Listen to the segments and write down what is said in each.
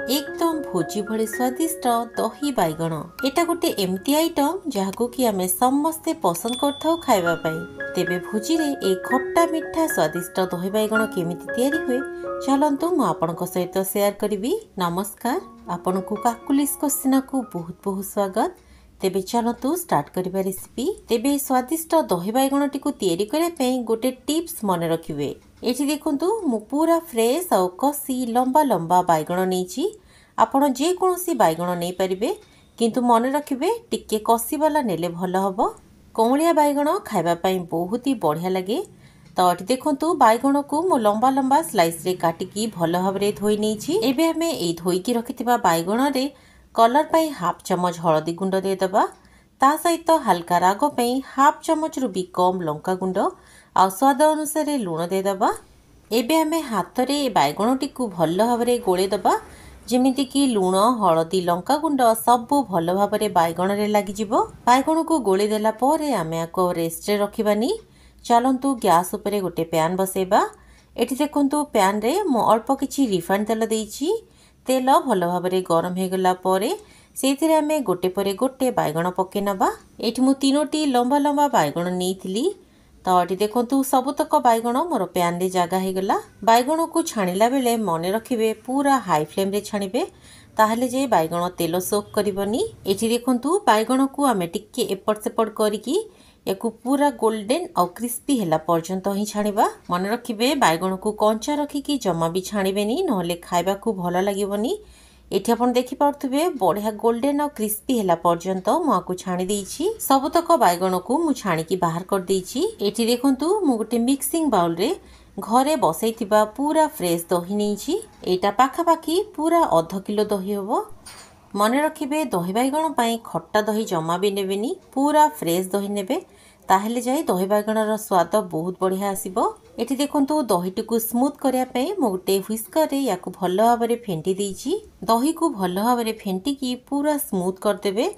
एकदम भोजी भली स्वादिष्ट दही बैगण एटा गोटे एमती आइटम जहाको कि आमे समस्ते पसंद करथाउ खाइबा पई। तेबे भोजी रे ए खट्टा मिठा स्वादिष्ट दही बैगण केमिति तयारी हुए चलंतु मु आपनक सहित शेयर करिवि। नमस्कार, आपनकु काकुलिस क्वेश्चन को बहुत बहुत स्वागत। तेबे चलंतु स्टार्ट करिबा रेसिपी। तेबे स्वादिष्ट दही बैगण टिकु तयारी करिया पई गोटे टिप्स मने रखिबे। एठी देखंतु मु पूरा फ्रेश और कसी लंबा लंबा बैगण नेछि। आपण जे कोनोसी बैगण नै परिबे, किंतु मने रखिबे टिके कसी वाला नेले भल हबो। कोमलिया बैगण खाइबा पई बहुत ही बढ़िया लगे। तो एठी देखंतु बैगण को मु लंबा लंबा स्लाइस रे काटिकी भल भाबरे धोई नेछि। एबे हमें एई धोईकी रखिथिबा बैगण रे कलर पई हाफ चमच हळदी गुंड दे दबा। ता सहित हल्का राग पई हाफ चमच रु भी कम लंका गुंड आ स्वाद अनुसार लूण दे दबा। एबे हमें हाथ रे बैगण टिकु भल भाबरे गोळे दबा, जेमिति कि लूण हळदी लंका गुंड सबु भल भाबरे बैगण रे लागि जिवो। बैगण को गोळे देला परे आमे आको रेस्ट रे रखिबानी। चलंतु गैस उपरे गोटे पैन बसेबा। एठी देखंतु पैन रे मो अल्प किछि रिफाइंड तेल देइछि। तेल भल भाबरे गरम हे गला परे सेथिरे आमे गोटे परे गोटे बैगण पके नबा। एठी मु तीनोटी लंबा लंबा बैगण नेइथिली। तो एठी देखंतु सबुतक बैगण मोर पैन रे जागा हे गला। बैगण को छाणिला बेले मने रखिबे पूरा हाई फ्लेम रे छाणिबे, ताहले जे बैगण तेल सोक करिवनी। एठी देखंतु बैगण को आमे टिके एपट सेपट करिकी याकू पूरा गोल्डन और क्रिस्पी हैला पर्यंत ही छाणिबा। मने रखिबे बैगण को कंचा रखिकी जमा भी छाणिबेनी, नहले खाइबा को भल लागिवनी। एठी आपण देखि पाउथबे बढ़िया गोल्डन और क्रिस्पी हैला पर्यंत मु आकु छाणी देइछि। सबुतक बैगण को मु छाणिकी बाहर कर देइछि। एठी देखंतु मु गोटे मिक्सिंग बाउल रे घरे बसैथिबा पूरा फ्रेश दही नेइछि। एटा पाखा पाखी पूरा आधा किलो दही होबो। मने रखिबे दही बैगण पई खट्टा दही जमा भी नेबेनी, पूरा फ्रेश दही नेबे, ताहले जाई दही बैगणर स्वाद बहुत बढ़िया आसीबो। एठी देखंतु दहीटिकु स्मूथ करिया पई मु गोटे व्हिस्कर रे याकु भल भाबरे फेंटी देइछि। दही को भल भाबरे फेंटिकी पूरा स्मूथ कर देबे।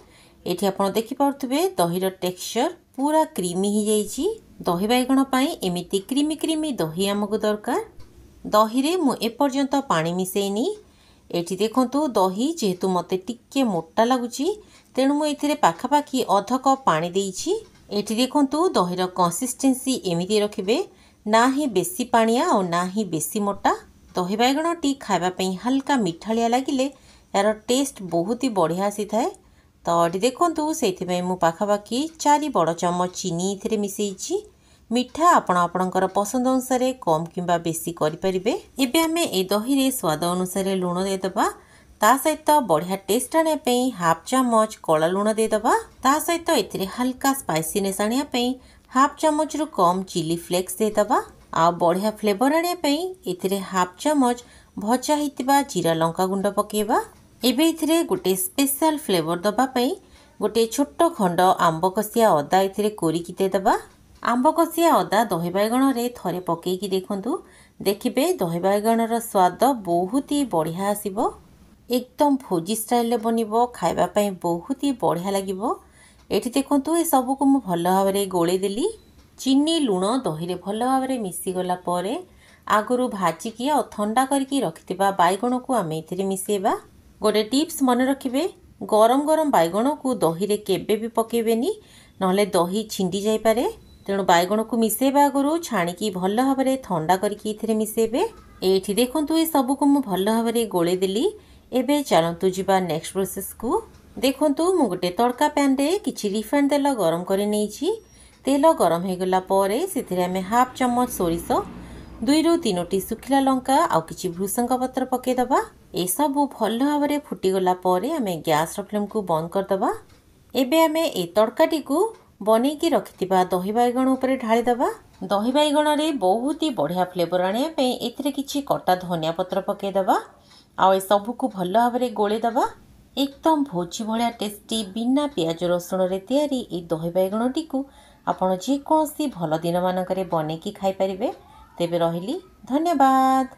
एठी आपण देखि पाउथबे दहीर टेक्सचर पूरा क्रीमी ही जाइछि। दही बैगण पई एमिति क्रीमी क्रीमी दही हमकु दरकार। दही रे मु ए पर्यंत पानी मिसेइनी। एठी देखंतु दही जेहेतु मते टिके मोटा लागुची, तेणु मु एथिरे पाखा पाखी आधा कप पानी देइछि। एठी देखंतु दहीर कंसिस्टेंसी एमिति रखिबे, ना ही बेसी पानिया और ना ही बेसी मोटा। दही बैगण टी खाइबा पई हल्का मिठालिया लागिले यार टेस्ट बहुत ही बढ़िया आसी थाए। तो एठी देखंतु सेथि पई मु पाखा पाखी 4 बड़ चम्मच चीनी एथिरे मिसेइछि। मिठा आपण आपणकर पसंद अनुसार कम किंबा बेसी करि परिबे। एबे हमें ए दही रे स्वाद अनुसार लूण दे दबा। ता सहित बढ़िया टेस्ट आने पई हाफ चम्मच कला लूण दे दबा। ता सहित एथिरे हल्का स्पाइसीनेस आनिया पई हाफ चम्मच रु कम चिली फ्लेक्स दे दबा। आ बढ़िया फ्लेवर आनिया पई एथिरे हाफ चम्मच भजा हितिबा जीरा लंका गुंड पकेबा। एबे एथिरे गोटे स्पेशल फ्लेवर दबा पई गोटे छोटो खंड आंब कसिया अदा एथिरे कोरिकी दे दबा। आंब कसिया अदा दही बैगण रे थरे पकेकी देखंतु, देखिबे दही बैगणर स्वाद बहुत ही बढ़िया आसीबो। एकदम भोजी स्टाइल रे बनिबो, खाइबा पई बहुत ही बढ़िया लागिबो। एठी देखंतु ए सब को मु भल भाबरे गोळे देली। चीनी लूण दही रे भल भाबरे मिसी गला परे आगुरु भाजिकी और ठंडा करके रखिथिबा बैगण को आमे एथिरे मिसेबा। गोटे टिप्स मने रखिबे, गरम गरम बैगण को दही रे केबे भी पकेबेनी, नहले दही छिंडी जाई पारे। तेणु बैगण को मिसेबा आगुरु छाणिकी भल भाबरे ठंडा करके एथिरे मिसेबे। एठी देखंतु ए सब को मु भल भाबरे गोळे देली। एबे चलंतु जिबा नेक्स्ट प्रोसेस को। देखंतु मु गोटे तड़का पैन रे किछि रिफाइंड तेल गरम करे नेछि। तेल गरम हे गला परे सेथिरे हमें हाफ चम्मच सोरिष, 2 रु 3टी सुखिला लंका आ किछि भृसंग पत्र पके दबा। ए सब भल भाबरे फुटी गला परे हमें गैस र फ्लेम को बंद कर दबा। एबे हमें ए तड़काटी को बनेकी रखिथिबा दही बैगण ऊपर ढाली दबा। दही बैगण रे बहुत ही बढ़िया फ्लेवर आने पे एथिरे किछि कटा धनिया पत्र पके दबा। आ ए सब को भल भाबरे गोळे दबा। एकदम भोजी भलिया टेस्टी बिना प्याज रसुण रे तयारी ए दही बैगण टिकु आपण जे कोनोसी भल दिन मानकरे बनेकी खाई परिबे। तेबे रहिली, धन्यवाद।